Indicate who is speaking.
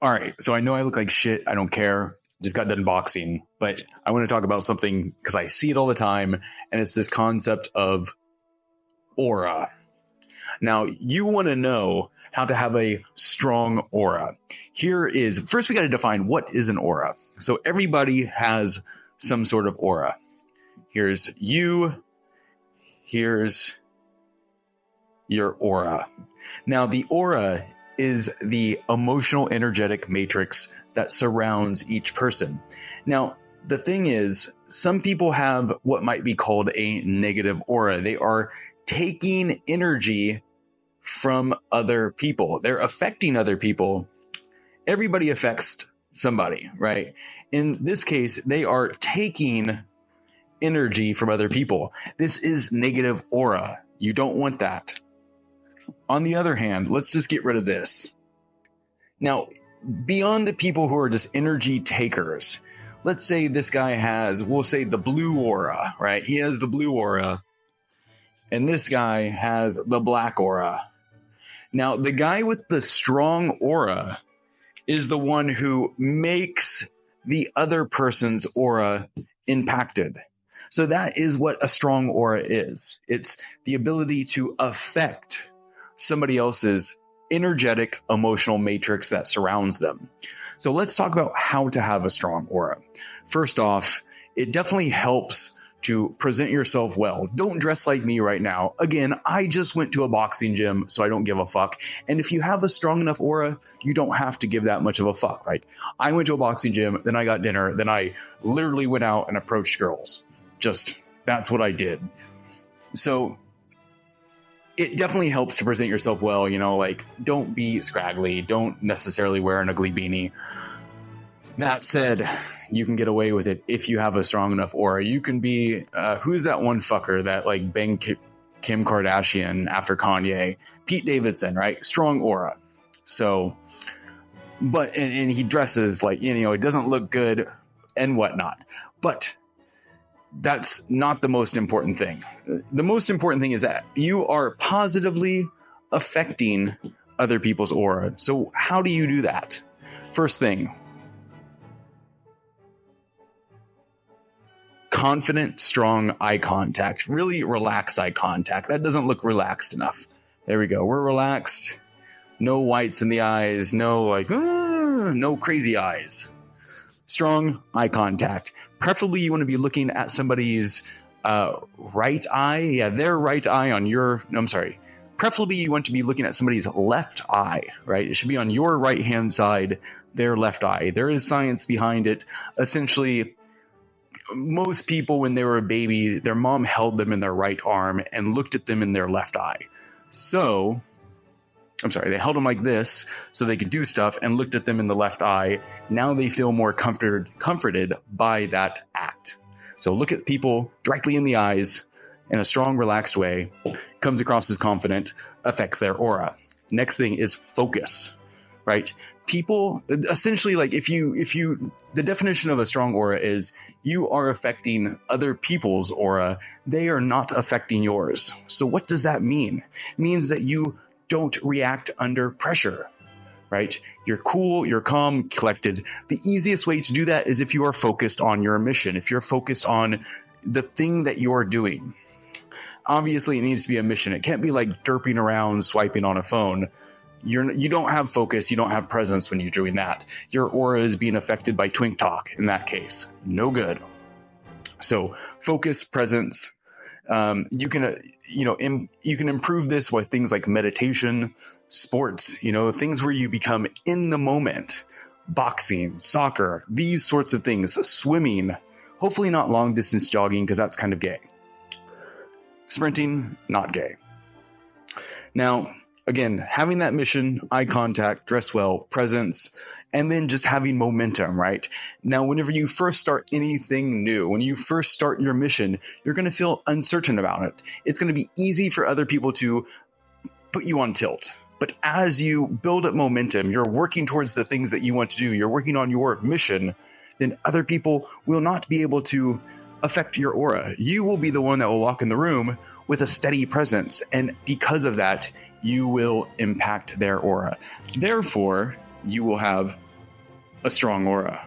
Speaker 1: All right. So I know I look like shit. I don't care. Just got done boxing, but I want to talk about something because I see it all the time. And it's this concept of aura. Now, you want to know how to have a strong aura. First we got to define what is an aura. So everybody has some sort of aura. Here's you. Here's your aura. Now, the aura is the emotional energetic matrix that surrounds each person. Now, the thing is, some people have what might be called a negative aura. They are taking energy from other people. They're affecting other people. Everybody affects somebody, right? In this case, they are taking energy from other people. This is negative aura. You don't want that. On the other hand, let's just get rid of this. Now, beyond the people who are just energy takers, let's say this guy has, we'll say the blue aura, right? He has the blue aura, and this guy has the black aura. Now, the guy with the strong aura is the one who makes the other person's aura impacted. So that is what a strong aura is. It's the ability to affect somebody else's energetic emotional matrix that surrounds them. So let's talk about how to have a strong aura. First off, it definitely helps to present yourself well. Don't dress like me right now. Again, I just went to a boxing gym, so I don't give a fuck. And if you have a strong enough aura, you don't have to give that much of a fuck. Like, I went to a boxing gym, then I got dinner, then I literally went out and approached girls. That's what I did. So it definitely helps to present yourself well, like don't be scraggly, don't necessarily wear an ugly beanie. That said, you can get away with it if you have a strong enough aura. You can be, who's that one fucker that like banged Kim Kardashian after Kanye? Pete Davidson, right? Strong aura. So, but, and he dresses like, it doesn't look good and whatnot. But that's not the most important thing. The most important thing is that you are positively affecting other people's aura. So how do you do that? First thing, confident, strong eye contact, really relaxed eye contact. That doesn't look relaxed enough. There we go. We're relaxed. No whites in the eyes. No crazy eyes. Strong eye contact. Preferably you want to be looking at somebody's right eye. Yeah, their right eye on your, preferably you want to be looking at somebody's left eye, right? It should be on your right-hand side, their left eye. There is science behind it. Essentially, most people, when they were a baby, their mom held them in their right arm and looked at them in their left eye. So, they held them like this so they could do stuff and looked at them in the left eye. Now they feel more comforted by that act. So look at people directly in the eyes in a strong, relaxed way, comes across as confident, affects their aura. Next thing is focus, right? People, essentially, like the definition of a strong aura is you are affecting other people's aura. They are not affecting yours. So what does that mean? It means that you don't react under pressure, right? You're cool, you're calm, collected. The easiest way to do that is if you are focused on your mission, if you're focused on the thing that you're doing. Obviously, it needs to be a mission. It can't be like derping around, swiping on a phone. You don't have focus, you don't have presence when you're doing that. Your aura is being affected by twink talk in that case. No good. So focus, presence. You can improve this with things like meditation, sports, things where you become in the moment, boxing, soccer, these sorts of things, swimming, hopefully not long distance jogging because that's kind of gay. Sprinting, not gay. Now, again, having that mission, eye contact, dress well, presence, and then just having momentum, right? Now, whenever you first start anything new, when you first start your mission, you're going to feel uncertain about it. It's going to be easy for other people to put you on tilt. But as you build up momentum, you're working towards the things that you want to do, you're working on your mission, then other people will not be able to affect your aura. You will be the one that will walk in the room with a steady presence. And because of that, you will impact their aura. Therefore, you will have a strong aura.